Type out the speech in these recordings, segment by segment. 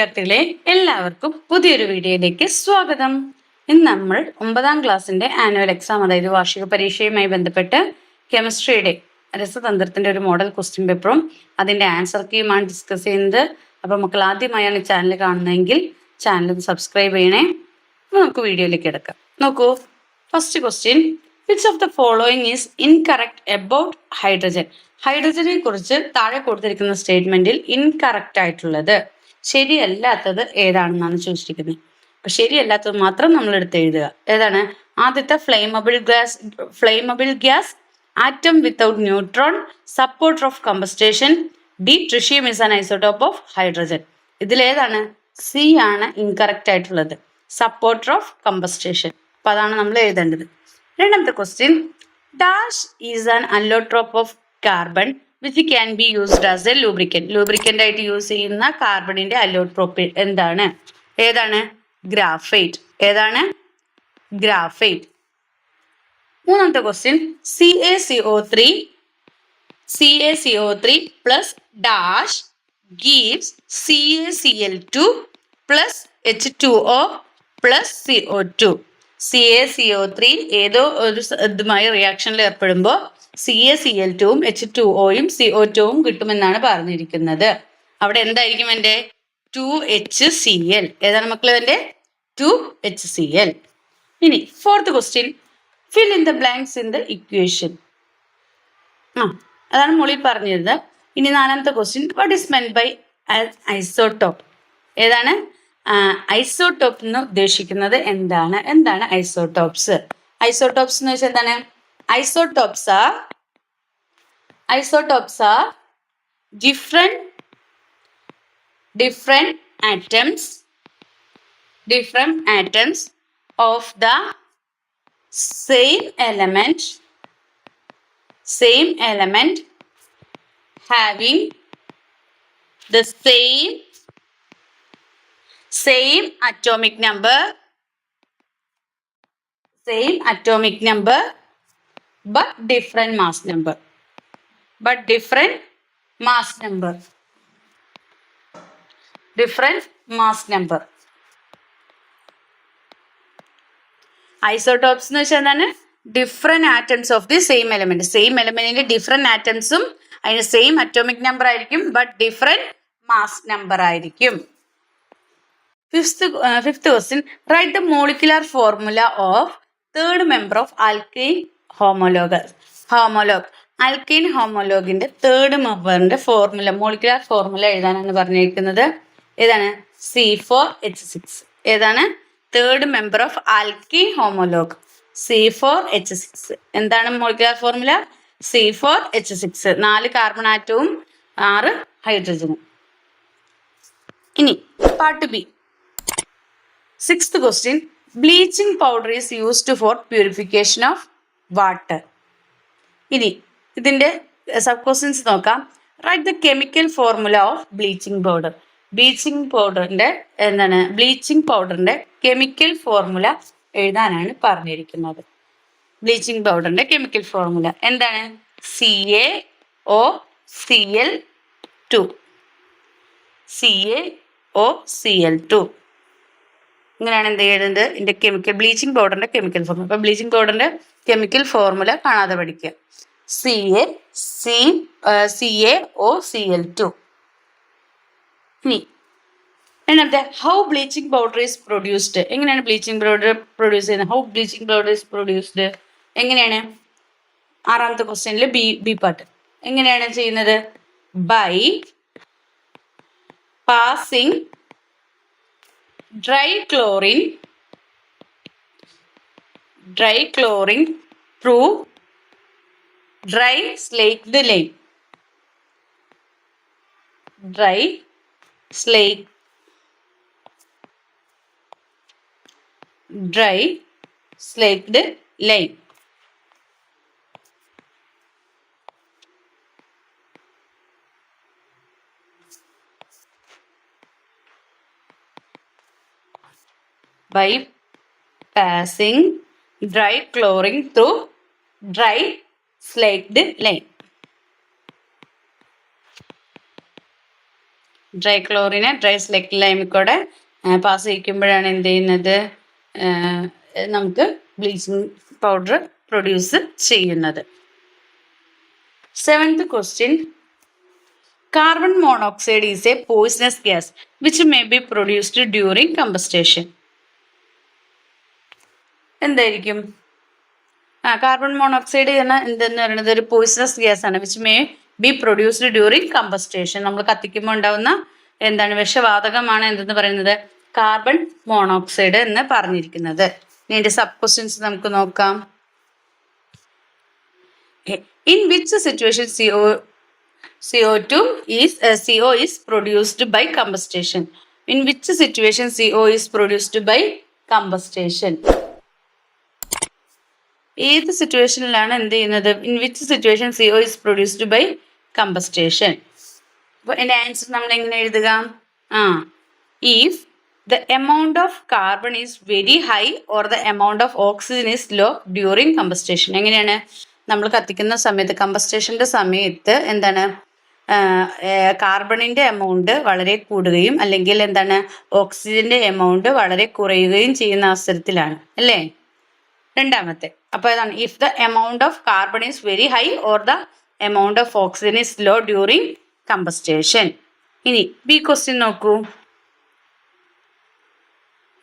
വിദ്യാർത്ഥികളെ എല്ലാവർക്കും പുതിയൊരു വീഡിയോയിലേക്ക് സ്വാഗതം. ഇന്ന് നമ്മൾ 9ാം ക്ലാസ്സിന്റെ ആനുവൽ എക്സാം, അതായത് വാർഷിക പരീക്ഷയുമായി ബന്ധപ്പെട്ട് കെമിസ്ട്രിയുടെ രസതന്ത്രത്തിന്റെ ഒരു മോഡൽ ക്വസ്റ്റ്യൻ പേപ്പറും അതിന്റെ ആൻസർ കീയുമാണ് ഡിസ്കസ് ചെയ്യുന്നത്. അപ്പൊ മക്കൾ ആദ്യമായാണ് ഈ ചാനൽ കാണുന്നതെങ്കിൽ ചാനൽ സബ്സ്ക്രൈബ് ചെയ്യണേ. അപ്പൊ നമുക്ക് വീഡിയോയിലേക്ക് എടുക്കാം. നോക്കൂ, first question, which of the following is incorrect about hydrogen? ഹൈഡ്രജനെ കുറിച്ച് താഴെ കൊടുത്തിരിക്കുന്ന സ്റ്റേറ്റ്മെന്റിൽ ഇൻകറക്റ്റ് ആയിട്ടുള്ളത്, ശരിയല്ലാത്തത് ഏതാണെന്നാണ് ചോദിച്ചിരിക്കുന്നത്. അപ്പൊ ശരിയല്ലാത്തത് മാത്രം നമ്മൾ എടുത്ത് എഴുതുക. ഏതാണ്? ആദ്യത്തെ flammable gas, atom without neutron, supporter of combustion, D tritium is an isotope of hydrogen. ഇതിലേതാണ്? സി ആണ് ഇൻകറക്റ്റ് ആയിട്ടുള്ളത്, സപ്പോർട്ടർ ഓഫ് കമ്പസ്റ്റേഷൻ. അപ്പൊ അതാണ് നമ്മൾ എഴുതേണ്ടത്. രണ്ടാമത്തെ question, dash is an allotrope of carbon which can be used as a lubricant. Lubricant ആയിട്ട് use ചെയ്യുന്ന കാർബണിന്റെ അല്ലോട്രോപ്പ് എന്താണ്? ഏതാണ്? ഗ്രാഫൈറ്റ്. ഏതാണ്? ഗ്രാഫൈറ്റ്. മൂന്നാമത്തെ question, CaCO3 plus dash gives CaCl2 plus H2O plus CO2. CaCO3 ഏതോ ഒരു ഇതുമായി റിയാക്ഷനിൽ ഏർപ്പെടുമ്പോൾ CaCl2ഉം H2Oയും CO2ഉം കിട്ടുമെന്നാണ് പറഞ്ഞിരിക്കുന്നത്. അവിടെ എന്തായിരിക്കും എൻ്റെ? 2HCl. ഏതാണ് മക്കളെ എൻ്റെ? 2HCl. ഇനി fourth question, fill in the blanks in the equation. അതാണ് മുകളിൽ പറഞ്ഞിരുന്നത്. ഇനി നാലാമത്തെ question, what is meant by isotope? ഏതാണ്? ഐസോടോപ്പ് എന്ന് ഉദ്ദേശിക്കുന്നത് എന്താണ്? എന്താണ് ഐസോടോപ്സ്? ഐസോടോപ്സ് എന്ന് വെച്ചാൽ എന്താണ്? Isotopes are different atoms of the same element having the same atomic number but different mass number. Different mass number. Isotopes എന്ന് വെച്ചാൽ എന്താണ്? Different atoms of the same element. Same എലമെന്റിന്റെ ഡിഫറെന്റ് ആറ്റംസും അതിന് same atomic number ആയിരിക്കും, but different mass number ആയിരിക്കും. Fifth question, write the molecular formula of third member of alkyne homologue. Alkyne ഹോമോലോഗിന്റെ third മെമ്പറിന്റെ ഫോർമുല, മോളിക്കുലർ ഫോർമുല എഴുതാനാണ് പറഞ്ഞിരിക്കുന്നത്. ഏതാണ്? C4H6. ഏതാണ്? Third member of alkyne homologue C4H6. എന്താണ് molecular formula? C4H6. 4 carbon ആറ്റവും 6 ഹൈഡ്രജനും. ഇനി part B, sixth question, bleaching powder is used for purification of water. ഇനി ഇതിന്റെ സബ് ക്വസ്റ്റ്യൻസ് നോക്കാം. Write the chemical formula of bleaching powder. Bleaching പൗഡറിന്റെ chemical formula എഴുതാനാണ് പറഞ്ഞിരിക്കുന്നത്. Bleaching പൗഡറിന്റെ കെമിക്കൽ ഫോർമുല എന്താണ്? CaOCl2. ഇങ്ങനെയാണ് എന്ത് ചെയ്യുന്നത്? ഇതിന്റെ ബ്ലീച്ചിങ് പൗഡറിന്റെ കെമിക്കൽ ഫോർമുല. അപ്പൊ ബ്ലീച്ചിങ് പൗഡറിന്റെ കെമിക്കൽ ഫോർമുല കാണാതെ പഠിക്കുക. CaOCl2. ഇനി how bleaching powder is produced. എങ്ങനെയാണ് ബ്ലീച്ചിങ് പൗഡർ പ്രൊഡ്യൂസ് ചെയ്യുന്നത്? How bleaching powder is produced എങ്ങനെയാണ്? ആറാമത്തെ ക്വസ്റ്റ്യനിൽ ബി പാർട്ട് എങ്ങനെയാണ് ചെയ്യുന്നത്? By passing dry chlorine through dry slaked lime. By passing dry chlorine through dry slaked lime. ഡ്രൈക്ലോറിനെ dry ലൈമിൽ കൂടെ പാസ് ചെയ്യിക്കുമ്പോഴാണ് എന്ത് ചെയ്യുന്നത്, നമുക്ക് ബ്ലീച്ചിങ് പൗഡർ പ്രൊഡ്യൂസ് ചെയ്യുന്നത്. 7th question. Carbon monoxide is a poisonous gas which may be produced during combustion. എന്തായിരിക്കും? Carbon monoxide എന്തെന്ന് പറയുന്നത് ഒരു പോയിസണസ് ഗ്യാസ് ആണ്, which may be produced during combustion. നമ്മൾ കത്തിക്കുമ്പോൾ ഉണ്ടാവുന്ന എന്താണ് വിഷവാതകമാണ് എന്തെന്ന് പറയുന്നത്, കാർബൺ മോണോക്സൈഡ് എന്ന് പറഞ്ഞിരിക്കുന്നത്. ഇതിന്റെ സബ് ക്വസ്റ്റ്യൻസ് നമുക്ക് നോക്കാം. In which situation CO is produced by combustion? In which situation CO is produced by combustion? ഏത് സിറ്റുവേഷനിലാണ് എന്ത് ചെയ്യുന്നത്, in which situation CO is produced by combustion? അപ്പോൾ എൻ്റെ ആൻസർ നമ്മൾ എങ്ങനെ എഴുതുക, if the amount of carbon is very high or the amount of oxygen is low during combustion. എങ്ങനെയാണ്, നമ്മൾ കത്തിക്കുന്ന സമയത്ത് കമ്പസ്റ്റേഷൻ്റെ സമയത്ത് എന്താണ് കാർബണിൻ്റെ എമൗണ്ട് വളരെ കൂടുകയും അല്ലെങ്കിൽ എന്താണ് ഓക്സിജന്റെ എമൗണ്ട് വളരെ കുറയുകയും ചെയ്യുന്ന അവസരത്തിലാണ് അല്ലേ. രണ്ടാമത്തെ അപ്പോൾ ഏതാണ്, if the amount of carbon is very high or the amount of oxygen is low during combustion. ഇനി ബി ക്വസ്റ്റ്യൻ നോക്കൂ.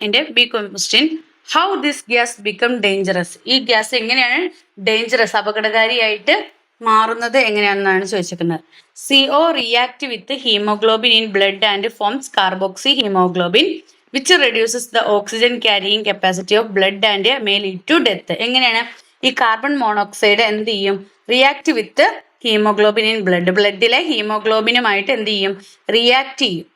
എൻ്റെ B question, how this gas become dangerous. ഈ ഗ്യാസ് എങ്ങനെയാണ് ഡേഞ്ചറസ് അപകടകാരിയായിട്ട് മാറുന്നത് എങ്ങനെയാണെന്നാണ് ചോദിച്ചിരിക്കുന്നത്. CO react with haemoglobin in blood and forms carboxy haemoglobin which reduces the oxygen carrying capacity of blood and may lead to death. എങ്ങനെയാണ് ഈ carbon monoxide എന്ത് ചെയ്യും, react with haemoglobin in blood, ബ്ലഡിലെ ഹീമോഗ്ലോബിനുമായിട്ട് എന്ത് ചെയ്യും, റിയാക്ട് ചെയ്യും.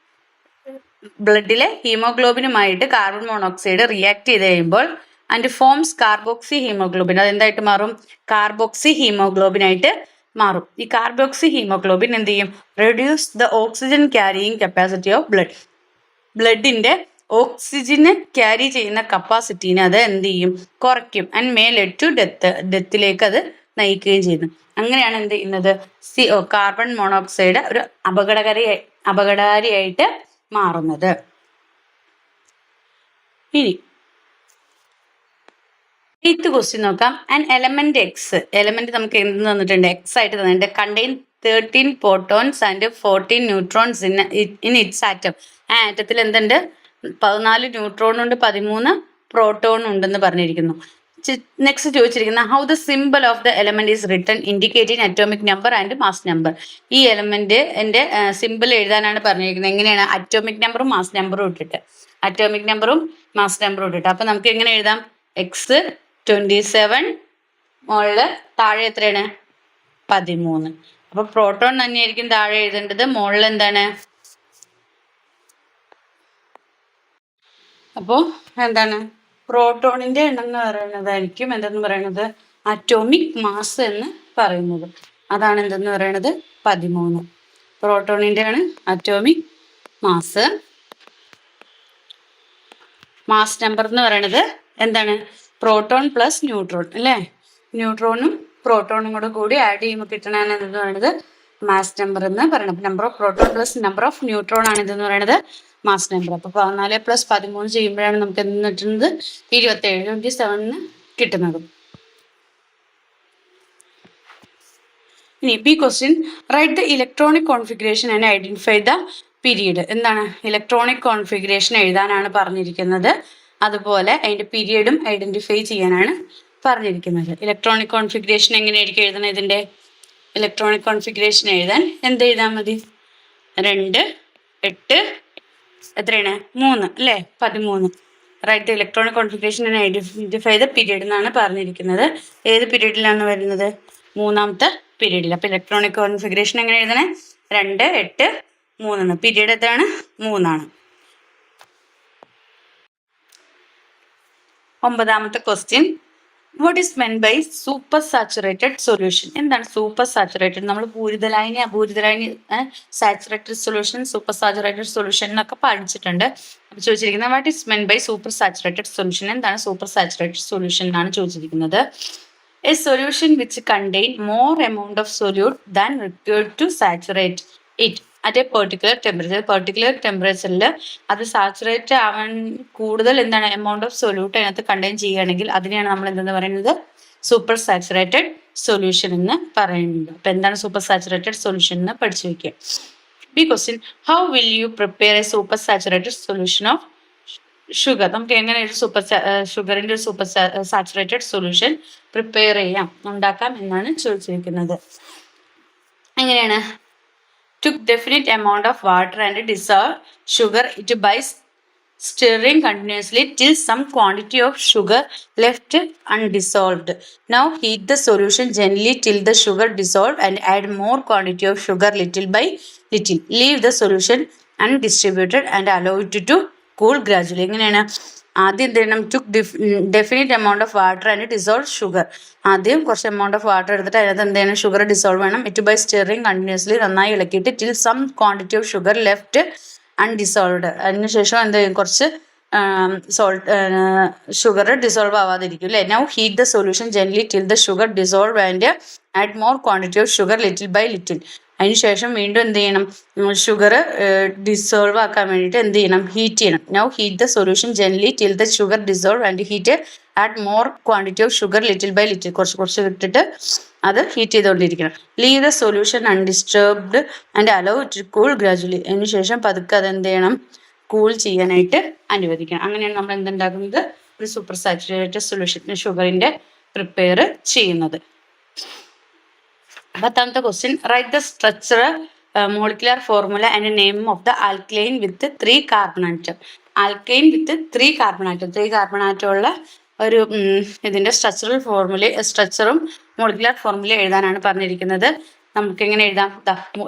ബ്ലഡിലെ ഹീമോഗ്ലോബിനുമായിട്ട് കാർബൺ മോണോക്സൈഡ് റിയാക്ട് ചെയ്ത് കഴിയുമ്പോൾ ആൻഡ് ഫോംസ് കാർബോക്സി ഹീമോഗ്ലോബിൻ, അതെന്തായിട്ട് മാറും, കാർബോക്സി ഹീമോഗ്ലോബിൻ ആയിട്ട് മാറും. ഈ കാർബോക്സി ഹീമോഗ്ലോബിൻ എന്ത് ചെയ്യും, reduce the oxygen carrying capacity of blood, ബ്ലഡിന്റെ ഓക്സിജന് ക്യാരി ചെയ്യുന്ന കപ്പാസിറ്റീനെ അത് എന്ത് ചെയ്യും, കുറയ്ക്കും. ആൻഡ് മേ ലെഡ് ടു ഡെത്തിലേക്ക് അത് നയിക്കുകയും ചെയ്യുന്നു. അങ്ങനെയാണ് എന്ത് ചെയ്യുന്നത്, CO കാർബൺ മോണോക്സൈഡ് ഒരു അപകടകാരിയായിട്ട് മാറുന്നത്. ഇനി 8th ക്വസ്റ്റ്യൻ നോക്കാം. ആൻ എലമെന്റ് എക്സ്, എലമെന്റ് നമുക്ക് എന്ത് തന്നിട്ടുണ്ട്, എക്സ് ആയിട്ട് തന്നിട്ടുണ്ട്. Contain 13 protons and 14 neutrons in its atom. ആ ആറ്റത്തിൽ എന്തുണ്ട്, 14 ന്യൂട്രോൺ ഉണ്ട്, 13 പ്രോട്ടോൺ ഉണ്ടെന്ന് പറഞ്ഞിരിക്കുന്നു. നെക്സ്റ്റ് ചോദിച്ചിരിക്കുന്ന, how the symbol of the element is written indicating atomic number and mass number. ഈ എലമെന്റ് എൻ്റെ സിമ്പിൾ എഴുതാനാണ് പറഞ്ഞിരിക്കുന്നത്. എങ്ങനെയാണ്, അറ്റോമിക് നമ്പറും മാസ് നമ്പറും ഇട്ടിട്ട്, അറ്റോമിക് നമ്പറും മാസ് നമ്പറും ഇട്ടിട്ട്. അപ്പൊ നമുക്ക് എങ്ങനെ എഴുതാം, എക്സ് 27, മുകളില് താഴെ എത്രയാണ് 13. അപ്പൊ പ്രോട്ടോൺ തന്നെയായിരിക്കും താഴെ എഴുതേണ്ടത്, മുകളിൽ എന്താണ്, അപ്പോ എന്താണ് പ്രോട്ടോണിന്റെ എണ്ണം എന്ന് പറയുന്നതായിരിക്കും എന്തെന്ന് പറയുന്നത്, അറ്റോമിക് മാസ് എന്ന് പറയുന്നത്. അതാണ് എന്തെന്ന് പറയുന്നത് 13. പ്രോട്ടോണിന്റെ ആണ് അറ്റോമിക് മാസ്. മാസ് നമ്പർ എന്ന് പറയുന്നത് എന്താണ്, പ്രോട്ടോൺ പ്ലസ് ന്യൂട്രോൺ അല്ലേ, ന്യൂട്രോണും പ്രോട്ടോണും കൂടെ കൂടി ആഡ് ചെയ്യുമ്പോൾ കിട്ടണതാണ് എന്തെന്ന് പറയുന്നത് മാസ് നമ്പർ എന്ന് പറയുന്നത്. Number of proton plus number of neutron ആണ് ഇതെന്ന് പറയുന്നത് മാസ് നമ്പർ. അപ്പോൾ 14 + 13 ചെയ്യുമ്പോഴാണ് നമുക്ക് എന്ത് കിട്ടുന്നത്, 27 കിട്ടുന്നത്. ഇനി B question, write the electronic configuration and identify the period. എന്താണ്, ഇലക്ട്രോണിക് കോൺഫിഗറേഷൻ എഴുതാനാണ് പറഞ്ഞിരിക്കുന്നത്, അതുപോലെ അതിന്റെ പീരീഡും ഐഡന്റിഫൈ ചെയ്യാനാണ് പറഞ്ഞിരിക്കുന്നത്. ഇലക്ട്രോണിക് കോൺഫിഗറേഷൻ എങ്ങനെയായിരിക്കും എഴുതണം, ഇതിന്റെ ഇലക്ട്രോണിക് കോൺഫിഗറേഷൻ എഴുതാൻ എന്ത് എഴുതാൻ മതി, 2, 8 എത്രയാണ് 3 അല്ലേ, 13. Write the electronic configuration and identify the period എന്നാണ് പറഞ്ഞിരിക്കുന്നത്. ഏത് പീരീഡിലാണ് വരുന്നത്, 3ാമത്തെ പീരീഡിൽ. അപ്പൊ ഇലക്ട്രോണിക് കോൺഫിഗറേഷൻ എങ്ങനെ എഴുതണേ, 2, 8, 3. പീരീഡ് എത്രയാണ്, 3 ആണ്. 9ാമത്തെ question, what is meant by super saturated solution. എന്താണ് സൂപ്പർ സാച്ചുറേറ്റഡ്, നമ്മൾ പൂരിതലായനി അപൂരിതലായനി saturated solution super saturated solution എന്നൊക്കെ പഠിച്ചിട്ടുണ്ട്. അപ്പൊ ചോദിച്ചിരിക്കുന്നത് what is meant by super saturated solution, എന്താണ് സൂപ്പർ സാച്ചുറേറ്റഡ് സൊല്യൂഷൻ എന്നാണ് ചോദിച്ചിരിക്കുന്നത്. A solution which contain more amount of solute than required to saturate it. At a particular ടെമ്പറേച്ചറിൽ അത് saturate ആവാൻ കൂടുതൽ എന്താണ് എമൗണ്ട് ഓഫ് സൊല്യൂട്ട് അതിനകത്ത് കണ്ടെയ്ൻ ചെയ്യുകയാണെങ്കിൽ അതിനെയാണ് നമ്മൾ എന്തെന്ന് പറയുന്നത് സൂപ്പർ സാച്ചുറേറ്റഡ് സൊല്യൂഷൻ എന്ന് പറയുന്നത്. അപ്പൊ എന്താണ് സൂപ്പർ സാച്ചുറേറ്റഡ് സൊല്യൂഷൻ എന്ന് പഠിച്ചു വെക്കുക. B question, how will you prepare A super saturated solution of sugar? നമുക്ക് എങ്ങനെ ഒരു ഷുഗറിന്റെ ഒരു സൂപ്പർ സാച്ചുറേറ്റഡ് സൊല്യൂഷൻ പ്രിപ്പയർ ഉണ്ടാക്കാം എന്നാണ് ചോദിച്ചിരിക്കുന്നത്. എങ്ങനെയാണ്? Took definite amount of water and dissolve sugar into by stirring continuously till some quantity of sugar left undissolved. Now heat the solution gently till the sugar dissolved and add more quantity of sugar little by little. Leave the solution undistributed and allow it to cool gradually. എങ്ങനെയാണ്? ആദ്യം എന്ത് ചെയ്യണം? Took definite amount of water and dissolve sugar. ആദ്യം കുറച്ച് amount of water എടുത്തിട്ട് അതിനകത്ത് എന്ത് ചെയ്യണം? ഷുഗർ ഡിസോൾവ് വേണം. ഇറ്റ് ബൈ സ്റ്റിറിങ് കണ്ടിന്യൂസ്ലി നന്നായി ഇളക്കിയിട്ട് till some quantity of sugar left undissolved. അതിനുശേഷം എന്ത് ചെയ്യും? കുറച്ച് ഷുഗർ ഡിസോൾവ് ആവാതിരിക്കും അല്ലേ. Now heat the solution gently till the sugar dissolve and add more quantity of sugar little by little. അതിനുശേഷം വീണ്ടും എന്ത് ചെയ്യണം? ഷുഗർ ഡിസോൾവ് ആക്കാൻ വേണ്ടിയിട്ട് എന്ത് ചെയ്യണം? ഹീറ്റ് ചെയ്യണം. Now heat the solution gently till the sugar dissolve and heat add more quantity of sugar little by little. കുറച്ച് ഇട്ടിട്ട് അത് ഹീറ്റ് ചെയ്തുകൊണ്ടിരിക്കണം. Leave the solution undisturbed and allow it cool gradually. അതിനുശേഷം പതുക്കെ അത് എന്ത് ചെയ്യണം? കൂൾ ചെയ്യാനായിട്ട് അനുവദിക്കണം. അങ്ങനെയാണ് നമ്മൾ എന്തുണ്ടാക്കുന്നത്? ഒരു സൂപ്പർ സാച്ചുറേറ്റഡ് സൊല്യൂഷൻ ഷുഗറിന്റെ പ്രിപ്പയർ ചെയ്യുന്നത്. പത്താമത്തെ question, write the structure molecular formula and name of the alkyne with 3 carbon atom. Alkyne with 3 carbon atom ഉള്ള ഒരു ഇതിന്റെ സ്ട്രക്ചറും മോളിക്കുലർ ഫോർമുല എഴുതാനാണ് പറഞ്ഞിരിക്കുന്നത്. നമുക്ക് എങ്ങനെ എഴുതാം?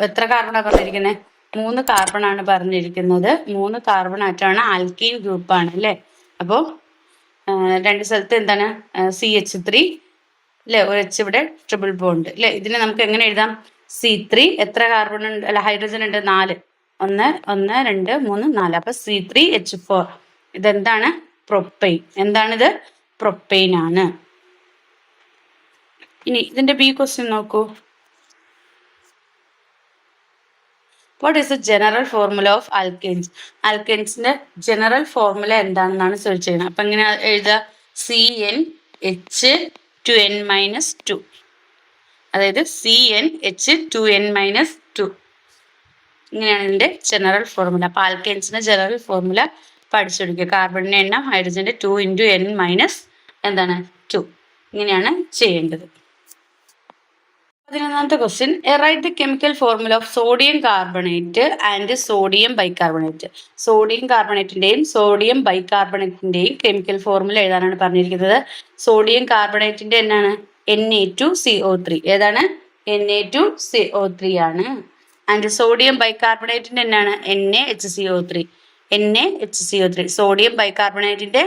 എത്ര കാർബണാണ് പറഞ്ഞിരിക്കുന്നത്? 3 കാർബൺ ആണ് പറഞ്ഞിരിക്കുന്നത്. 3 കാർബൺ ആറ്റമാണ് ആൽക്കീൻ ഗ്രൂപ്പാണ് അല്ലേ. അപ്പോൾ 2 സ്ഥലത്ത് എന്താണ്? CH3 അല്ലെ, ഒരു H ഇവിടെ ട്രിപ്പിൾ ബോണ്ട് അല്ലെ. ഇതിനെ നമുക്ക് എങ്ങനെ എഴുതാം? C3 എത്ര കാർബൺ ഉണ്ട്? അല്ല, ഹൈഡ്രജൻ ഉണ്ട് 4. 1 1 2 3 4. അപ്പൊ C3H4. ഇതെന്താണ്? പ്രൊപ്പൈൻ. എന്താണിത്? പ്രൊപ്പൈൻ ആണ്. ഇനി ഇതിന്റെ ബി ക്വസ്റ്റ്യൻ നോക്കൂ. What is the general formula of alkanes? ആൽക്കെയിൻസിന്റെ ജനറൽ ഫോർമുല എന്താണെന്നാണ് ചോദിച്ചിരിക്കുന്നത്. അപ്പൊ എങ്ങനെ എഴുതുക? CnH2n-2. അതായത് CnH2n-2. ഇങ്ങനെയാണ് ഇതിന്റെ ജനറൽ ഫോർമുല. അപ്പൊ ആൽക്കെയിൻസിന്റെ ജനറൽ ഫോർമുല പഠിച്ചെടുക്കുക. കാർബണിന്റെ എണ്ണം ഹൈഡ്രജന്റെ 2 × n - 2. ഇങ്ങനെയാണ് ചെയ്യേണ്ടത്. 11ാമത്തെ question, write the chemical formula of sodium carbonate and sodium bicarbonate. Sodium കാർബണേറ്റിന്റെയും സോഡിയം ബൈകാർബണേറ്റിന്റെയും കെമിക്കൽ ഫോർമുല എഴുതാനാണ് പറഞ്ഞിരിക്കുന്നത്. സോഡിയം കാർബണേറ്റിന്റെ എന്നാണ്? Na2CO3. ഏതാണ്? Na2CO3 ആണ്. ആൻഡ് സോഡിയം ബൈകാർബണേറ്റിന്റെ എന്നാണ്? NaHCO3. സോഡിയം ബൈകാർബണേറ്റിന്റെ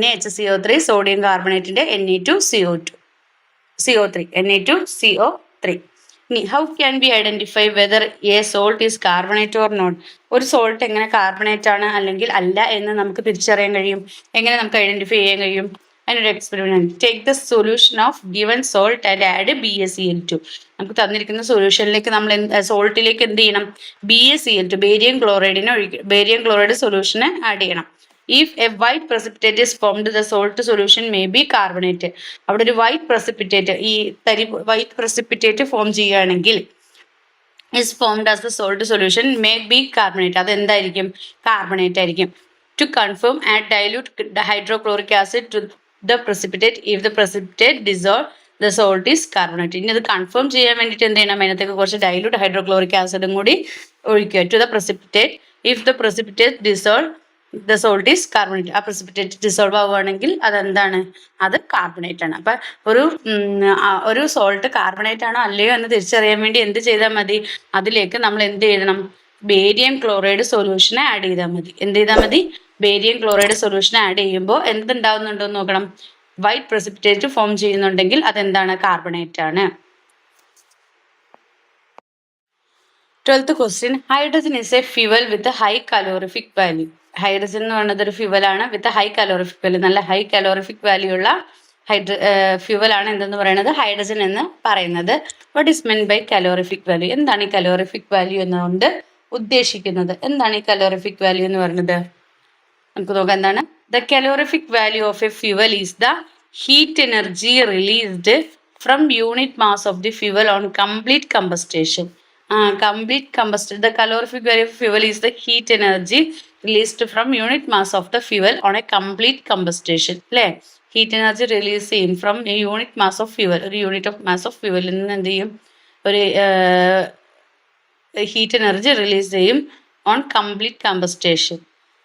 NaHCO3, സോഡിയം കാർബണേറ്റിന്റെ Na2CO3. ഇനി how can be identify whether a salt is carbonate or not? ഒരു സോൾട്ട് എങ്ങനെ കാർബണേറ്റ് ആണ് അല്ലെങ്കിൽ അല്ല എന്ന് നമുക്ക് തിരിച്ചറിയാൻ കഴിയും. എങ്ങനെ നമുക്ക് ഐഡന്റിഫൈ ചെയ്യാൻ കഴിയും? അതിനൊരു experiment. Take the solution of given salt and add BaCl2. നമുക്ക് തന്നിരിക്കുന്ന സൊല്യൂഷനിലേക്ക് നമ്മൾ സോൾട്ടിലേക്ക് എന്ത് ചെയ്യണം? BaCl2, ബേരിയം ക്ലോറൈഡ് സൊല്യൂഷന് ആഡ് ചെയ്യണം. If a white precipitate is formed, the salt solution may be carbonate. അവിടെ ഒരു വൈറ്റ് പ്രസിപ്പിറ്റേറ്റ് ഫോം ചെയ്യുകയാണെങ്കിൽ is formed as the salt solution may be carbonate. അത് എന്തായിരിക്കും? കാർബണേറ്റ് ആയിരിക്കും. To confirm, add dilute hydrochloric acid to the precipitate. If the precipitate dissolve, the salt is carbonate. ഇനി അത് confirm ചെയ്യാൻ വേണ്ടിയിട്ട് എന്ത് ചെയ്യണം? അതിനകത്തേക്ക് കുറച്ച് ഡൈലൂട്ട് ഹൈഡ്രോക്ലോറിക് ആസിഡും കൂടി ഒഴിക്കുക. To the precipitate. If the precipitate dissolve, the salt is carbonate. ആ precipitate dissolve ആവുകയാണെങ്കിൽ അതെന്താണ്? അത് കാർബണേറ്റ് ആണ്. അപ്പൊ ഒരു സോൾട്ട് കാർബണേറ്റ് ആണോ അല്ലയോ എന്ന് തിരിച്ചറിയാൻ വേണ്ടി എന്ത് ചെയ്താൽ മതി? അതിലേക്ക് നമ്മൾ എന്ത് ചെയ്യണം? ബേരിയം ക്ലോറൈഡ് സൊല്യൂഷനെ ആഡ് ചെയ്താൽ മതി. എന്ത് ചെയ്താൽ മതി? ബേരിയം ക്ലോറൈഡ് സൊല്യൂഷൻ ആഡ് ചെയ്യുമ്പോൾ എന്തുണ്ടാവുന്നുണ്ടോ എന്ന് നോക്കണം. വൈറ്റ് പ്രസിപ്പിറ്റേറ്റ് ഫോം ചെയ്യുന്നുണ്ടെങ്കിൽ അതെന്താണ്? കാർബണേറ്റ് ആണ്. 12th question, hydrogen is a fuel with high calorific value. Hydrogen എന്ന് പറയുന്നത് ഒരു ഫ്യൂവൽ ആണ് വിത്ത് ഹൈ കലോറിഫിക് വാല്യൂ. നല്ല ഹൈ കലോറിഫിക് വാല്യൂ ഉള്ള ഫ്യൂവൽ ആണ് എന്തെന്ന് പറയുന്നത്? ഹൈഡ്രജൻ എന്ന് പറയുന്നത്. What is meant by calorific value? എന്താണ് ഈ കലോറിഫിക് വാല്യൂ എന്നുകൊണ്ട് ഉദ്ദേശിക്കുന്നത്. എന്താണ് ഈ കലോറിഫിക് വാല്യൂ എന്ന് പറയുന്നത്? നമുക്ക് നോക്കാം എന്താണ്. The calorific value of a fuel is the heat energy released from unit mass of the fuel on complete combustion. The calorific value of fuel is the heat energy released from unit mass of the fuel on a complete combustion. അല്ലേ? Heat energy release ചെയ്യും from A unit mass of fuel. ഒരു unit of mass of ഫ്യൂവലിൽ നിന്ന് എന്ത് ചെയ്യും? ഒരു heat energy release ചെയ്യും on complete കമ്പസ്റ്റേഷൻ.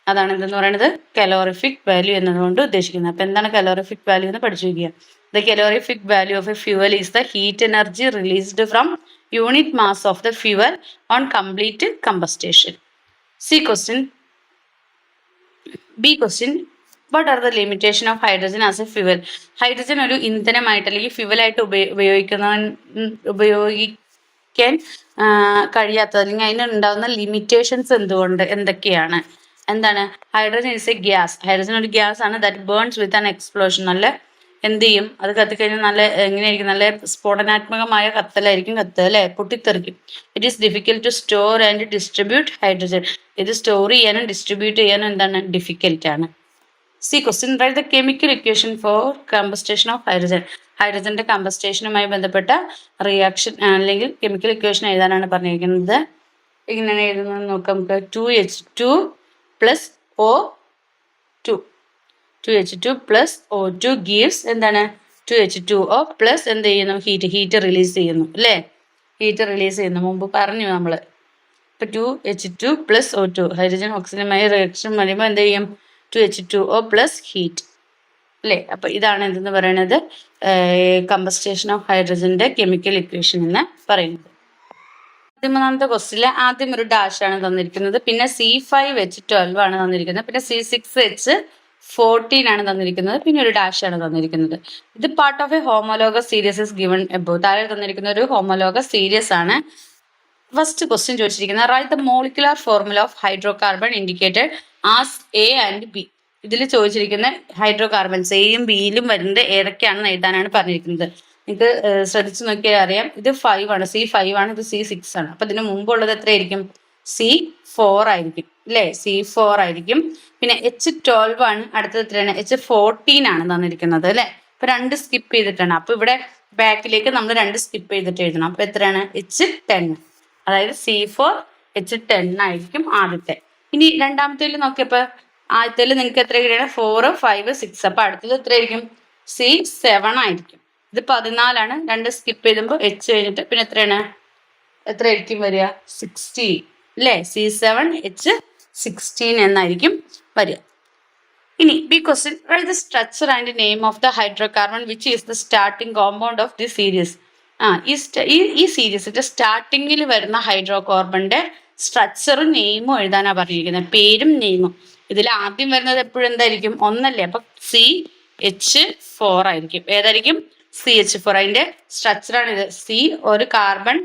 അതാണ് എന്തെന്ന് പറയുന്നത് കലോറിഫിക് വാല്യൂ എന്നതുകൊണ്ട് ഉദ്ദേശിക്കുന്നത്. അപ്പം എന്താണ് കലോറിഫിക് വാല്യൂ എന്ന് പഠിച്ചു വയ്ക്കുക. The calorific value of a fuel is the heat energy released from unit mass of the fuel on complete combustion. C question. B question. What are the limitation of hydrogen as a fuel? Hydrogen ഒരു ഇന്ധനമായിട്ട് അല്ലെങ്കിൽ ഫ്യൂവലായിട്ട് ഉപയോഗിക്കാൻ കഴിയാത്തത് അല്ലെങ്കിൽ അതിനുണ്ടാകുന്ന limitations എന്തൊക്കെയാണ്? എന്താണ്? Hydrogen is A gas. Hydrogen ഒരു gas ആണ് that burns with an explosion. നല്ല എന്ത് ചെയ്യും? അത് കത്തിക്കഴിഞ്ഞാൽ നല്ല എങ്ങനെയായിരിക്കും? നല്ല സ്ഫോടനാത്മകമായ കത്തലായിരിക്കും കത്തുക, അല്ലേ? പൊട്ടിത്തെറിക്കും. It is difficult to store and distribute hydrogen. ഇത് സ്റ്റോർ ചെയ്യാനും ഡിസ്ട്രിബ്യൂട്ട് ചെയ്യാനും എന്താണ്? ഡിഫിക്കൽട്ട് ആണ്. C question. Write the chemical equation for combustion of hydrogen. ഹൈഡ്രജന്റെ കമ്പസ്റ്റേഷനുമായി ബന്ധപ്പെട്ട റിയാക്ഷൻ അല്ലെങ്കിൽ കെമിക്കൽ ഇക്വേഷൻ എഴുതാനാണ് പറഞ്ഞിരിക്കുന്നത്. ഇങ്ങനെ എഴുതുന്നത് നോക്കാം നമുക്ക്. 2H2 plus O2. 2H2 plus O2 gives എന്താണ്? 2H2O പ്ലസ് എന്ത് ചെയ്യുന്നു? ഹീറ്റ് റിലീസ് ചെയ്യുന്നു, അല്ലേ? ഹീറ്റ് റിലീസ് ചെയ്യുന്നു. മുമ്പ് പറഞ്ഞു നമ്മൾ. ഇപ്പം 2H2 plus O2 hydrogen ഓക്സിജനുമായി reaction വരുമ്പോൾ എന്ത് ചെയ്യും? 2H2O പ്ലസ് ഹീറ്റ്, അല്ലേ? അപ്പം ഇതാണ് എന്തെന്ന് പറയുന്നത് കമ്പസ്റ്റേഷൻ ഓഫ് ഹൈഡ്രജന്റെ കെമിക്കൽ ഇക്വേഷൻ എന്ന് പറയുന്നത്. 13ാമത്തെ ക്വസ്റ്റില് ആദ്യം ഒരു ഡാഷ് ആണ് തന്നിരിക്കുന്നത്, പിന്നെ C5H12 ആണ് തന്നിരിക്കുന്നത്, പിന്നെ C6H14 ആണ് തന്നിരിക്കുന്നത്, പിന്നെ ഒരു ഡാഷ് ആണ് തന്നിരിക്കുന്നത്. ഇത് part of A homologous series is given above. താഴെ തന്നിരിക്കുന്ന ഒരു ഹോമോലോഗസ് സീരീസ് ആണ്. ഫസ്റ്റ് ക്വസ്റ്റ്യൻ ചോദിച്ചിരിക്കുന്നത് write the molecular formula of hydro carbon indicated as A and B. ഇതിൽ ചോദിച്ചിരിക്കുന്ന ഹൈഡ്രോ കാർബൺസ് എയും ബിയിലും വരുന്നത് ഏതൊക്കെയാണെന്ന് എഴുതാനാണ് പറഞ്ഞിരിക്കുന്നത്. നിങ്ങൾക്ക് ശ്രദ്ധിച്ചു നോക്കിയാൽ അറിയാം. ഇത് 5 ആണ്, C5 ആണ്, ഇത് C6 ആണ്. അപ്പൊ ഇതിന് മുമ്പുള്ളത് എത്രയായിരിക്കും? C4 ആയിരിക്കും, അല്ലേ? C4 ആയിരിക്കും. പിന്നെ H12 ആണ്. അടുത്തത് എത്രയാണ്? H14 ആണ് തന്നിരിക്കുന്നത്, അല്ലേ? അപ്പൊ 2 സ്കിപ്പ് ചെയ്തിട്ടാണ്. അപ്പൊ ഇവിടെ ബാക്കിലേക്ക് നമ്മൾ 2 സ്കിപ്പ് ചെയ്തിട്ട് എഴുതണം. അപ്പൊ എത്രയാണ്? H10. അതായത് C4 H10 ആയിരിക്കും ആദ്യത്തെ. ഇനി രണ്ടാമത്തേൽ നോക്കിയപ്പോ ആദ്യത്തേൽ നിങ്ങൾക്ക് എത്ര കിട്ടിയാണ്? 4, 5, 6. അപ്പൊ അടുത്തത് എത്രയായിരിക്കും? C7 ആയിരിക്കും. ഇത് 14 ആണ്. 2 സ്കിപ്പ് ചെയ്തുമ്പോൾ H കഴിഞ്ഞിട്ട് പിന്നെ എത്രയായിരിക്കും വരിക? 16, അല്ലേ? C7 H16 എന്നായിരിക്കും വരിക. ഇനി B question write the structure and name of the hydrocarbon which is the starting compound of the series. ഈ സീരീസിന്റെ സ്റ്റാർട്ടിങ്ങിൽ വരുന്ന ഹൈഡ്രോകാർബണിന്റെ സ്ട്രക്ചറും നെയിമും എഴുതാനാണ് പറഞ്ഞിരിക്കുന്നത്. പേരും നെയിമും. ഇതിൽ ആദ്യം വരുന്നത് എപ്പോഴും എന്തായിരിക്കും? ഒന്നല്ലേ? അപ്പൊ CH4 ആയിരിക്കും. ഏതായിരിക്കും? CH4. അതിന്റെ സ്ട്രക്ചറാണ് ഇത്. C ഒരു കാർബൺ,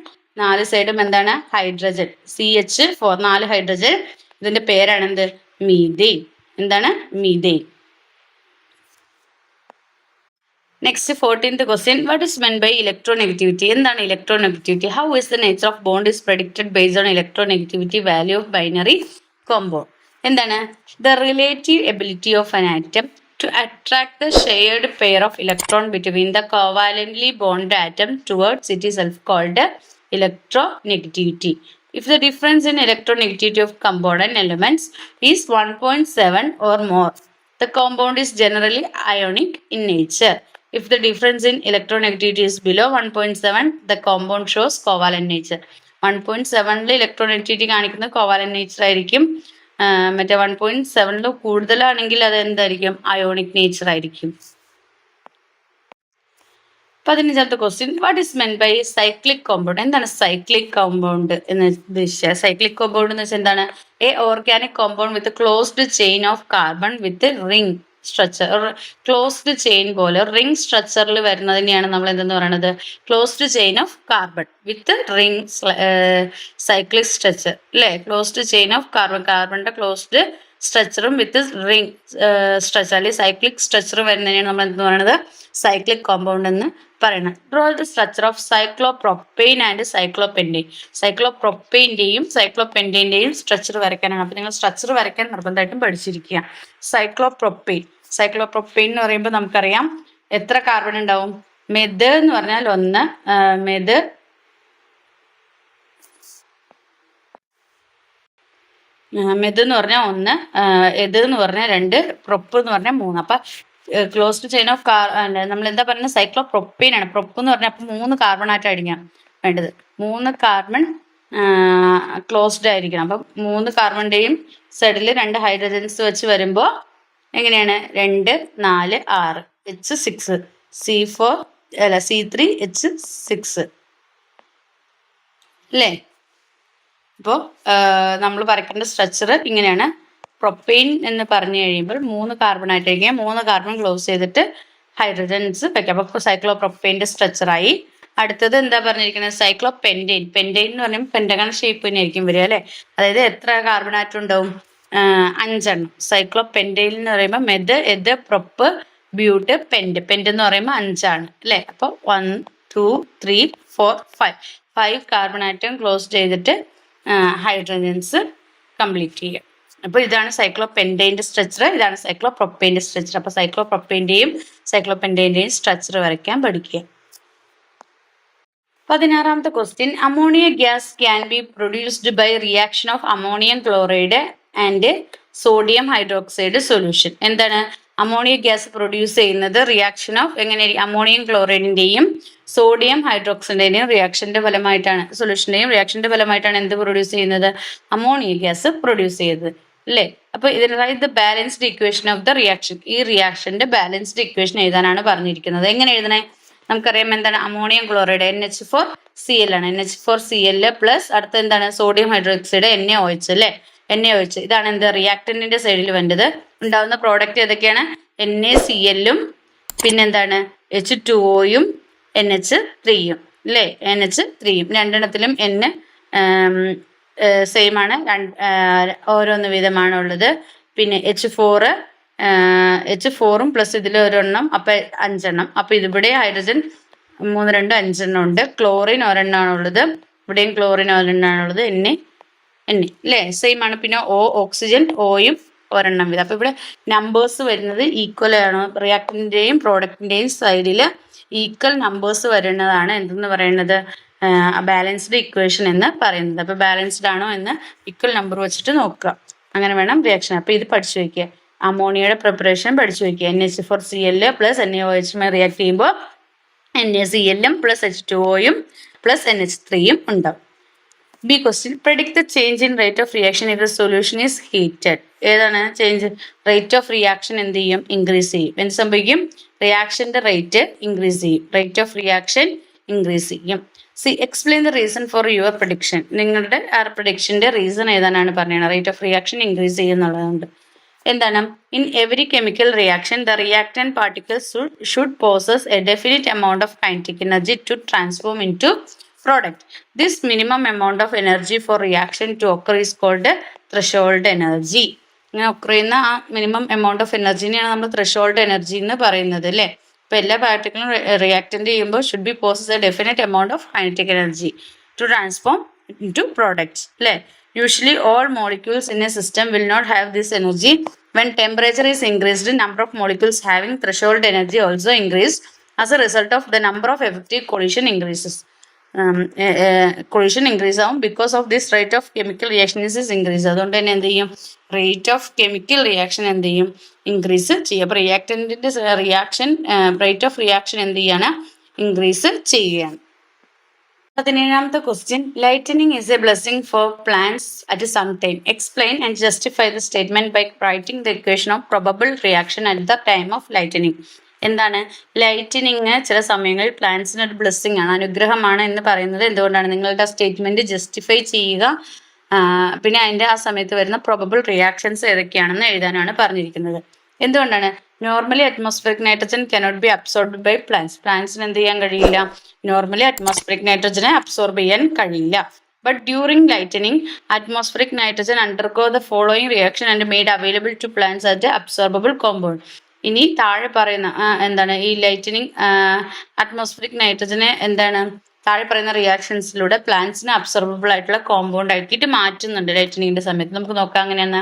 4 സൈഡും എന്താണ്? ഹൈഡ്രജൻ. CH4 4 hydrogen. ഇതിന്റെ പേരാണ് എന്ത്? മീഥെയ്ൻ. എന്താണ്? Methane. Next 14th question what is meant by electronegativity? എന്താണ് electronegativity? How is the nature of bond is predicted based on electronegativity value of binary compound. എന്താണ്? The relative ability of an atom to attract the shared pair of electron between the covalently bonded atom towards itself called electronegativity. If the difference in electronegativity of component elements is 1.7 or more, the compound is generally ionic in nature. If the difference in electronegativity is below 1.7, the compound shows covalent nature. 1.7 electronegativity കാണിക്കുന്ന covalent nature ആയിരിക്കും. മറ്റേ 1.7 കൂടുതലാണെങ്കിൽ അത് എന്തായിരിക്കും? Ionic nature ആയിരിക്കും. 15ാമത്തെ question what is meant by cyclic compound? എന്താണ് cyclic compound എന്ന് ഉദ്ദേശിച്ചാൽ? സൈക്ലിക് കോമ്പൗണ്ട് എന്ന് വെച്ചാൽ എന്താണ്? A organic compound with closed chain of carbon with ring structure. Closed chain പോലെ റിംഗ് സ്ട്രക്ചറിൽ വരുന്നതിനെയാണ് നമ്മൾ എന്തെന്ന് പറയുന്നത്? Closed chain of carbon with ring cyclic structure, അല്ലേ? Closed chain of carbon. കാർബണിന്റെ ക്ലോസ്ഡ് സ്ട്രക്ചറും വിത്ത് റിംഗ് സ്ട്രക്ചർ അല്ലെങ്കിൽ സൈക്ലിക് സ്ട്രക്ചർ വരുന്നതിനാണ് നമ്മൾ എന്ത് പറയുന്നത് സൈക്ലിക് കോമ്പൗണ്ട് എന്ന് പറയുന്നത്. Draw the structure of cyclopropane and cyclopentane. സൈക്ലോപ്രോപ്പെയിന്റെയും സൈക്ലോപെന്റെയിന്റെയും സ്ട്രക്ചർ വരയ്ക്കാനാണ്. അപ്പോൾ നിങ്ങൾ സ്ട്രക്ചർ വരയ്ക്കാൻ നിർബന്ധമായിട്ടും പഠിച്ചിരിക്കുക. സൈക്ലോപ്രോപ്പെയിൻ എന്ന് പറയുമ്പോൾ നമുക്കറിയാം എത്ര കാർബൺ ഉണ്ടാവും. മെത് എന്ന് പറഞ്ഞാൽ 1, മെത് എന്ന് പറഞ്ഞാൽ 1, എത് എന്ന് പറഞ്ഞാൽ 2, പ്രൊപ്പ് എന്ന് പറഞ്ഞാൽ 3. അപ്പൊ ക്ലോസ്ഡ് ചെയിൻ ഓഫ് നമ്മൾ എന്താ പറയുന്നത് സൈക്ലോപ്രോപ്പെയിൻ ആണ്. പ്രൊപ്പ് എന്ന് പറഞ്ഞാൽ അപ്പൊ 3 കാർബൺ ആയിട്ടായിരിക്കണം വേണ്ടത്. 3 കാർബൺ ക്ലോസ്ഡ് ആയിരിക്കണം. അപ്പം 3 കാർബണിന്റെയും സൈഡിൽ 2 ഹൈഡ്രജൻസ് വെച്ച് വരുമ്പോൾ എങ്ങനെയാണ് 2, 4, 6 H6 C4 അല്ല C3 H6 അല്ലേ. അപ്പോൾ നമ്മൾ വരയ്ക്കേണ്ട സ്ട്രക്ചർ ഇങ്ങനെയാണ്. പ്രൊപ്പെയിൻ എന്ന് പറഞ്ഞു കഴിയുമ്പോൾ 3 കാർബൺ ആയിട്ടിരിക്കുക. 3 കാർബൺ ക്ലോസ് ചെയ്തിട്ട് ഹൈഡ്രജൻസ് വയ്ക്കാം. അപ്പോൾ സൈക്ലോപ്രോപ്പെയിൻ്റെ സ്ട്രക്ചറായി. അടുത്തത് എന്താ പറഞ്ഞിരിക്കുന്നത് സൈക്ലോപെന്റെയിൻ. പെന്റെയിൻ എന്ന് പറയുമ്പോൾ പെന്റഗൺ ഷേപ്പ് തന്നെ ആയിരിക്കും വരിക അല്ലേ. അതായത് എത്ര കാർബൺ ആറ്റം ഉണ്ടാവും 5 എണ്ണം. സൈക്ലോപെന്റെയിൻ എന്ന് പറയുമ്പോൾ മെത്, എത്, പ്രൊപ്പ്, ബ്യൂട്ട്, പെന്റ്. പെന്റ് എന്ന് പറയുമ്പോൾ 5 ആണ് അല്ലേ. അപ്പോൾ 1, 2, 3, 4, 5 കാർബൺ ആറ്റം ക്ലോസ് ചെയ്തിട്ട് ഹൈഡ്രജൻസ് കംപ്ലീറ്റ് ചെയ്യുക. അപ്പോൾ ഇതാണ് സൈക്ലോപെന്റെയിൻ്റെ സ്ട്രക്ചർ, ഇതാണ് സൈക്ലോപ്രോപ്പെയിൻ്റെ സ്ട്രക്ചർ. അപ്പോൾ സൈക്ലോപ്രോപ്പെയിൻ്റെയും സൈക്ലോപെന്റെയിൻ്റെയും സ്ട്രക്ചർ വരയ്ക്കാൻ പഠിക്കുക. 16ാമത്തെ question. Ammonia gas can be produced by reaction of ammonium chloride and sodium hydroxide solution. എന്താണ് അമോണിയ ഗ്യാസ് പ്രൊഡ്യൂസ് ചെയ്യുന്നത് റിയാക്ഷൻ ഓഫ് എങ്ങനെ അമോണിയം ക്ലോറൈഡിന്റെയും സോഡിയം ഹൈഡ്രോക്സൈഡിന്റെയും റിയാക്ഷന്റെ ഫലമായിട്ടാണ്. സൊല്യൂഷന്റെയും റിയാക്ഷന്റെ ഫലമായിട്ടാണ് എന്ത് പ്രൊഡ്യൂസ് ചെയ്യുന്നത് അമോണിയ ഗ്യാസ് പ്രൊഡ്യൂസ് ചെയ്തത് അല്ലേ. അപ്പൊ ഇതിനായി the balanced equation of the reaction. ഈ റിയാക്ഷന്റെ ബാലൻസ്ഡ് ഇക്വേഷൻ എഴുതാനാണ് പറഞ്ഞിരിക്കുന്നത്. എങ്ങനെ എഴുതണേ നമുക്കറിയാം. എന്താണ് അമോണിയം ക്ലോറൈഡ് NH4Cl ആണ്. NH4Cl പ്ലസ് അടുത്ത എന്താണ് സോഡിയം ഹൈഡ്രോക്സൈഡ് NaOH അല്ലേ. NaOH ഇതാണ് എന്ത് റിയാക്ടന്റിന്റെ സൈഡിൽ വേണ്ടത്. ഉണ്ടാവുന്ന പ്രോഡക്റ്റ് ഏതൊക്കെയാണ് NaCl പിന്നെന്താണ് H2Oയും NH3യും അല്ലേ. NH3യും രണ്ടെണ്ണത്തിലും N സെയിം ആണ്. ഓരോന്ന് വീതമാണ് ഉള്ളത്. പിന്നെ H4ഉം പ്ലസ് ഇതിൽ ഒരെണ്ണം അപ്പൊ 5 എണ്ണം. അപ്പൊ ഇതിവിടെ ഹൈഡ്രജൻ 3, 2, 5 എണ്ണം ഉണ്ട്. ക്ലോറിൻ ഒരെണ്ണമാണ് ഉള്ളത്. ഇവിടെയും ക്ലോറിൻ ഒരെണ്ണമാണ് ഉള്ളത്. Na അല്ലേ സെയിം ആണ്. പിന്നെ ഓക്സിജൻ Oയും ഒരെണ്ണം വീതം. അപ്പൊ ഇവിടെ നമ്പേഴ്സ് വരുന്നത് ഈക്വൽ ആണ്. റിയാക്ടന്റിന്റെയും പ്രോഡക്റ്റിന്റെയും സൈഡിൽ ഈക്വൽ നമ്പേഴ്സ് വരുന്നതാണ് എന്തെന്ന് പറയുന്നത് ബാലൻസ്ഡ് ഇക്വേഷൻ എന്ന് പറയുന്നത്. അപ്പൊ ബാലൻസ്ഡ് ആണോ എന്ന് ഈക്വൽ നമ്പർ വെച്ചിട്ട് നോക്കുക. അങ്ങനെ വേണം റിയാക്ഷൻ. അപ്പൊ ഇത് പഠിച്ചു വയ്ക്കുക. അമോണിയയുടെ പ്രിപ്പറേഷൻ പഠിച്ചു വയ്ക്കുക. NH4Cl പ്ലസ് NaOH റിയാക്ട് ചെയ്യുമ്പോൾ NaCl പ്ലസ് H2Oയും പ്ലസ് NH3യും ഉണ്ടാവും. B question. Predict the change in rate of reaction if the solution is heated. ഏതാണ് ചേഞ്ച് റേറ്റ് ഓഫ് റിയാക്ഷൻ എന്ത് ചെയ്യും ഇൻക്രീസ് ചെയ്യും. എന്ത് സംഭവിക്കും റിയാക്ഷന്റെ റേറ്റ് ഇൻക്രീസ് ചെയ്യും. റേറ്റ് ഓഫ് റിയാക്ഷൻ ഇൻക്രീസ് ചെയ്യും. Explain the reason for your prediction. നിങ്ങളുടെ ആ പ്രഡിക്ഷന്റെ റീസൺ ഏതാനാണ് പറയുന്നത്. റേറ്റ് ഓഫ് റിയാക്ഷൻ ഇൻക്രീസ് ചെയ്യുന്നുള്ളതുകൊണ്ട് എന്താണ് in every chemical reaction the reactant particles should possess a definite amount of kinetic energy to transform into product. This minimum amount of energy for reaction to occur is called threshold energy. ഇങ്ങനെ occur ചെയ്യുന്ന ആ minimum amount of എനർജിനെയാണ് നമ്മൾ threshold energy എന്ന് പറയുന്നത് അല്ലേ. ഇപ്പൊ എല്ലാ പാർട്ടിക്കിളും റിയാക്ടന്റ് ചെയ്യുമ്പോൾ should be possess a definite amount of kinetic energy to transform into products അല്ലേ. Usually all molecules in a system will not have this energy. When temperature is increased number of molecules having threshold energy also increase as a result of the number of effective collision increases. Collision increase ആവും because of this rate of chemical reaction is increase. അതുകൊണ്ട് തന്നെ എന്ത് ചെയ്യും rate of chemical reaction എന്ത് ചെയ്യും increase ചെയ്യും. അപ്പോൾ റിയാക്ടന്റിന്റെ റിയാക്ഷൻ റേറ്റ് ഓഫ് റിയാക്ഷൻ എന്ത് ചെയ്യാണ് ഇൻക്രീസ് ചെയ്യുകയാണ്. 17ാമത്തെ question. Lightning is a blessing for plants at some time. Explain and justify the statement by writing the equation of probable reaction at the time of lightning. എന്താണ് lightning ചില സമയങ്ങളിൽ പ്ലാന്റ്സിന് ഒരു blessing ആണ്, അനുഗ്രഹമാണ് എന്ന് പറയുന്നത് എന്തുകൊണ്ടാണ്? നിങ്ങളുടെ സ്റ്റേറ്റ്മെന്റ് ജസ്റ്റിഫൈ ചെയ്യുക. പിന്നെ അതിന്റെ ആ സമയത്ത് വരുന്ന പ്രൊബബിൾ റിയാക്ഷൻസ് ഏതൊക്കെയാണെന്ന് എഴുതാനാണ് പറഞ്ഞിരിക്കുന്നത്. എന്തുകൊണ്ടാണ്? Normally atmospheric nitrogen cannot be absorbed by plants. പ്ലാന്റ്സിന് എന്ത് ചെയ്യാൻ കഴിയില്ല? നോർമലി അറ്റ്മോസ്ഫിയറിക് നൈട്രജനെ അബ്സോർബ് ചെയ്യാൻ കഴിയില്ല. But during lightning, atmospheric nitrogen undergo the following reaction and made available to plants as a absorbable compound. ഇനി താഴെ പറയുന്ന എന്താണ് ഈ ലൈറ്റനിങ് അറ്റ്മോസ്ഫിയറിക് നൈട്രജനെ എന്താണ് താഴെ പറയുന്ന റിയാക്ഷൻസിലൂടെ പ്ലാന്റ്സിന് അബ്സോർബിൾ ആയിട്ടുള്ള കോമ്പൗണ്ട് ആക്കിയിട്ട് മാറ്റുന്നുണ്ട് ലൈറ്റനിങ്ങിന്റെ സമയത്ത്. നമുക്ക് നോക്കാം അങ്ങനെയാണ്.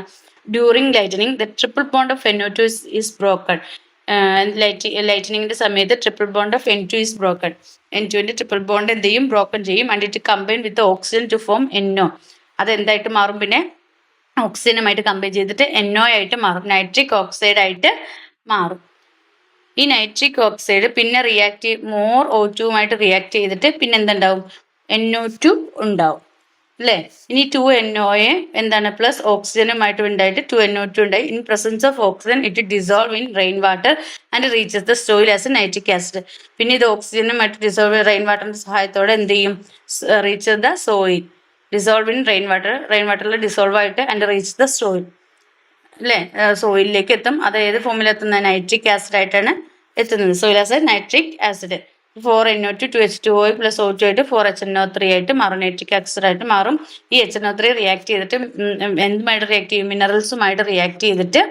During lightning the triple bond of NO2 is broken. ലൈറ്റനിങ്ങിന്റെ സമയത്ത് triple bond of N2 is broken. N2ന്റെ ട്രിപ്പിൾ ബോണ്ട് എന്ത് ചെയ്യും? ബ്രോക്കൺ ചെയ്യും. And it combine with oxygen to form NO. അത് എന്തായിട്ട് മാറും? പിന്നെ ഓക്സിജനുമായിട്ട് കമ്പൈൻ ചെയ്തിട്ട് NO ആയിട്ട് മാറും, നൈട്രിക് ഓക്സൈഡ് ആയിട്ട് മാറും. ഈ നൈട്രിക് ഓക്സൈഡ് പിന്നെ റിയാക്ട് മോർ O2 റിയാക്ട് ചെയ്തിട്ട് പിന്നെ എന്തുണ്ടാവും? NO2 ഉണ്ടാവും അല്ലേ? ഇനി 2NO എന്താണ് പ്ലസ് ഓക്സിജനുമായിട്ട് ഉണ്ടായിട്ട് 2NO2 ഉണ്ടായി. In presence of oxygen it dissolve in rain water and reaches the soil as a nitric acid. പിന്നെ ഇത് ഓക്സിജനുമായിട്ട് ഡിസോൾവ് റെയിൻ വാട്ടറിന്റെ സഹായത്തോടെ എന്ത് ചെയ്യും? Reach the soil, dissolve in rain വാട്ടറിൽ ഡിസോൾവ് ആയിട്ട് ആൻഡ് റീച്ച് ദ സോയിൽ അല്ലേ? സോയിലിലേക്ക് എത്തും. അത് ഏത് ഫോമിലെത്തുന്നത്? നൈട്രിക് ആസിഡ് ആയിട്ടാണ് എത്തുന്നത്. Soil as a nitric acid. 4NO2 2H2O plus O2 ആയിട്ട് 4HNO3 ആയിട്ട് മാറും, നൈട്രിക് ആസിഡ് ആയിട്ട് മാറും. ഈ HNO3 റിയാക്ട് ചെയ്തിട്ട് എന്തുമായിട്ട് റിയാക്ട് ചെയ്യും? മിനറൽസുമായിട്ട് റിയാക്ട് ചെയ്തിട്ട്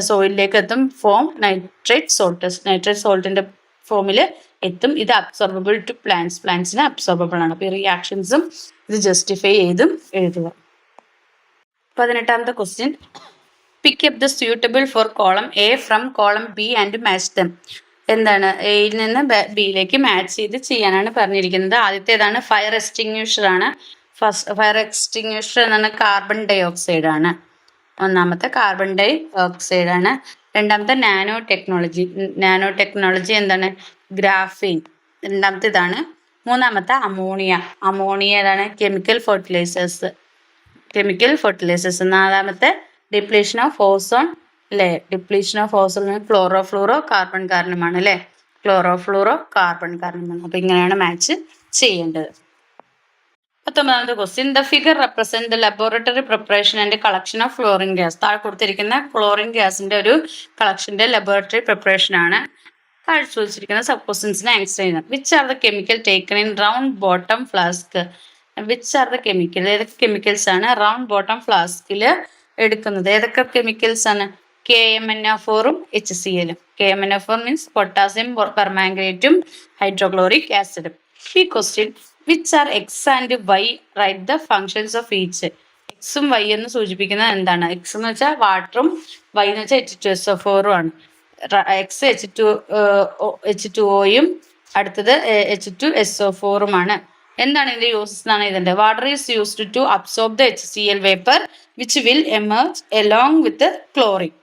സോയിലിലേക്ക് എത്തും. ഫോം നൈട്രേറ്റ് സോൾട്ട്, നൈട്രേറ്റ് സോൾട്ടിന്റെ ഫോമിൽ എത്തും. ഇത് അബ്സോർബിൾ ടു പ്ലാന്റ്സിന് അബ്സോർബിൾ ആണ്. അപ്പോൾ ഈ റിയാക്ഷൻസും ഇത് ജസ്റ്റിഫൈ ചെയ്തും എഴുതുക. 18ാമത്തെ question, pick up the suitable for column A from column B and match them. എന്താണ്? എയിൽ നിന്ന് ബിയിലേക്ക് മാച്ച് ചെയ്ത് ചെയ്യാനാണ് പറഞ്ഞിരിക്കുന്നത്. ആദ്യത്തേതാണ് ഫയർ എക്സ്റ്റിങ്യൂഷർ ആണ്. ഫയർ എക്സ്റ്റിങ്യൂഷർ എന്നാണ് കാർബൺ ഡൈ ഓക്സൈഡ് ആണ്. ഒന്നാമത്തെ കാർബൺ ഡൈ ഓക്സൈഡ് ആണ്. രണ്ടാമത്തെ നാനോ ടെക്നോളജി എന്താണ്? ഗ്രാഫീൻ. രണ്ടാമത്തെ ഇതാണ്. മൂന്നാമത്തെ അമോണിയ ഏതാണ്? Chemical fertilisers. നാലാമത്തെ ഡിപ്ലീഷൻ ഓഫ് ഓസോൺ അല്ലേ? Depletion of ozone chlorofluorocarbon കാരണമാണ് അല്ലേ? അപ്പൊ ഇങ്ങനെയാണ് മാച്ച് ചെയ്യേണ്ടത്. 19ാമത്തെ question, the figure represent the laboratory preparation and collection of chlorine gas. താഴെ കൊടുത്തിരിക്കുന്ന ക്ലോറിൻ ഗ്യാസിന്റെ ഒരു കളക്ഷന്റെ ലബോറട്ടറി പ്രിപ്പറേഷൻ ആണ്. താഴെ ചോദിച്ചിരിക്കുന്ന സബ് ക്വസ്റ്റ്യൻസിനെ ആൻസർ ചെയ്യുന്നത്. Which are the chemical taken in round bottom flask? ഏതൊക്കെ കെമിക്കൽസ് ആണ് റൗണ്ട് ബോട്ടം ഫ്ലാസ്കിൽ എടുക്കുന്നത്? ഏതൊക്കെ കെമിക്കൽസ് ആണ്? KMnO4 HCl. KMnO4 means potassium പെർമാംഗനേറ്റും ഹൈഡ്രോക്ലോറിക് ആസിഡും. ഈ question, which are X and Y, write the functions of each. എക്സും വൈ എന്ന് സൂചിപ്പിക്കുന്നത് എന്താണ്? എക്സ് എന്ന് വെച്ചാൽ വാട്ടറും വൈ എന്ന് വെച്ചാൽ H2SO4 ആണ്. എക്സ് H2O അടുത്തത് H2SO4 എന്താണ് ഇതിന്റെ യൂസസ് എന്നാണ് ഇതിന്റെ. Water is used to absorb the HCl vapour which will emerge along with chlorine.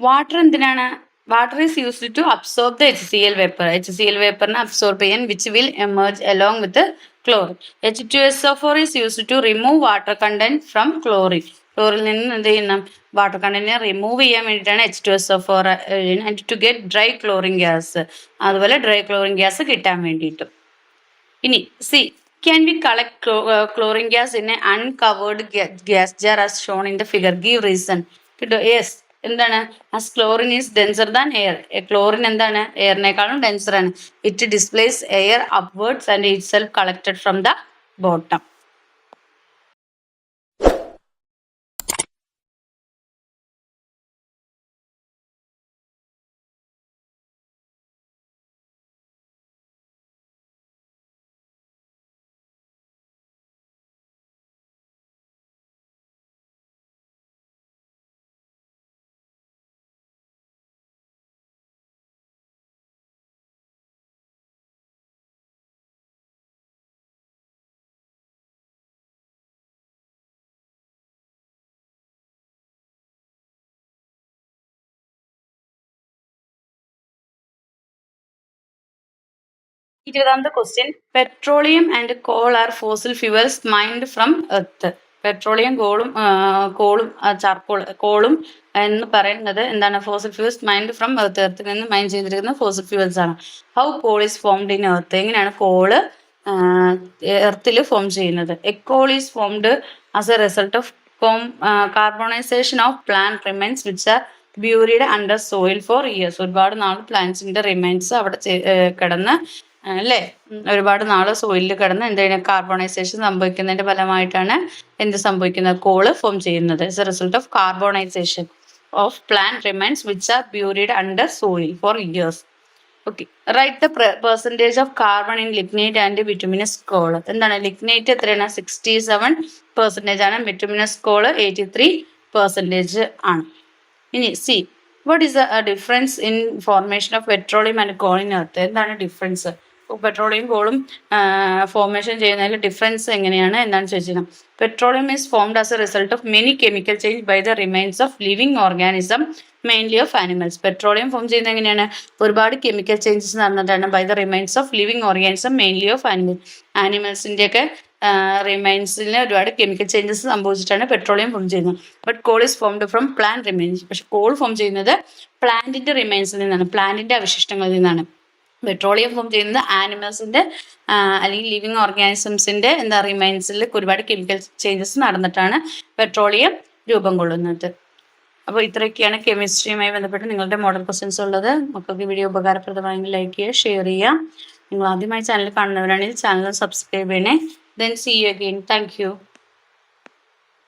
Water എന്തിനാണ്? Water is used to absorb the HCl വേപ്പറിനെ അബ്സോർബ് ചെയ്യാൻ which will emerge along with chlorine. H2SO4 is used to remove water content from chlorine. ക്ലോറിൽ നിന്ന് എന്ത് ചെയ്യണം? Water കണ്ടന്റിനെ remove ചെയ്യാൻ വേണ്ടിയിട്ടാണ് H2SO4 and to get dry chlorine gas. അതുപോലെ ഡ്രൈ ക്ലോറിൻ ഗ്യാസ് കിട്ടാൻ വേണ്ടിയിട്ടും. ഇനി C, can we collect chlorine gas in a uncovered gas jar as shown in the figure? Give reason. കിട്ടും? യെസ്. എന്താണ്? As chlorine is denser than air. Chlorine എന്താണ്? എയറിനേക്കാളും denser ആണ്. It displace air upwards and itself collected from the bottom. ഇരുപതാമത്തെ question, petroleum and coal are fossil fuels mined from earth. Petroleum കോളും എന്ന് പറയുന്നത് എന്താണ്? Fossil fuels mined from earth. എർത്തിൽ നിന്ന് മൈൻ ചെയ്തിരിക്കുന്ന ഫോസിൽ ഫ്യൂവൽസ് ആണ്. How call is formed in earth? എങ്ങനെയാണ് കോള് എർത്തിൽ ഫോം ചെയ്യുന്നത്? A coal is formed as a result of carbonisation of plant remains which are buried under soil for years. ഒരുപാട് നാൾ പ്ലാന്റ്സിന്റെ remains അവിടെ കിടന്ന് അല്ലേ? ഒരുപാട് നാള് സോയിലിൽ കിടന്ന് എന്താണ് കാർബണൈസേഷൻ സംഭവിക്കുന്നതിന്റെ ഫലമായിട്ടാണ് എന്ത് സംഭവിക്കുന്നത്? കോള് ഫോം ചെയ്യുന്നത്. Is a result of carbonisation of plant remains which are buried under soil for years. Okay, write the percentage of carbon in lignite and bituminous coal. എന്താണ് ലിഗ്നൈറ്റ് എത്രയാണ്? 67% ആണ്. ബിറ്റുമിനസ് കോള് 83% ആണ്. ഇനി C, what is the difference in formation of petroleum and coal in earth? എന്താണ് difference? Petroleum കോളും formation ചെയ്യുന്നതിൽ difference എങ്ങനെയാണ് എന്നാണ് ചോദിച്ചത്. Petroleum is formed as a result of many chemical change by the remains of living organism mainly of animals. Petroleum form ചെയ്യുന്നത് എങ്ങനെയാണ്? ഒരുപാട് chemical changes നടന്നിട്ടാണ്. By the remains of living organism mainly of ആനിമൽസിൻ്റെ ഒക്കെ റിമൈൻസിന് ഒരുപാട് chemical changes സംഭവിച്ചിട്ടാണ് petroleum form ചെയ്യുന്നത്. But coal is formed from plant remains. പക്ഷെ കോൾ ഫോം ചെയ്യുന്നത് പ്ലാന്റിന്റെ റിമൈൻസിൽ നിന്നാണ്, പ്ലാന്റിന്റെ അവശിഷ്ടങ്ങളിൽ നിന്നാണ്. പെട്രോളിയം ഫോം ചെയ്യുന്നത് ആനിമൽസിന്റെ അല്ലെങ്കിൽ ലിവിങ് ഓർഗാനിസംസിന്റെ റിമൈൻസിൽ ഒരുപാട് കെമിക്കൽ ചേഞ്ചസ് നടന്നിട്ടാണ് പെട്രോളിയം രൂപം കൊള്ളുന്നത്. അപ്പോൾ ഇത്രയൊക്കെയാണ് കെമിസ്ട്രിയുമായി ബന്ധപ്പെട്ട് നിങ്ങളുടെ മോഡൽ ക്വസ്റ്റ്യൻസ് ഉള്ളത്. മക്കൾക്ക് വീഡിയോ ഉപകാരപ്രദമായെങ്കിൽ ലൈക്ക് ചെയ്യുക, ഷെയർ ചെയ്യുക. നിങ്ങൾ ആദ്യമായി ചാനൽ കാണുന്നവരാണെങ്കിൽ ചാനൽ സബ്സ്ക്രൈബ് ചെയ്യണേ. Then see you again. Thank U.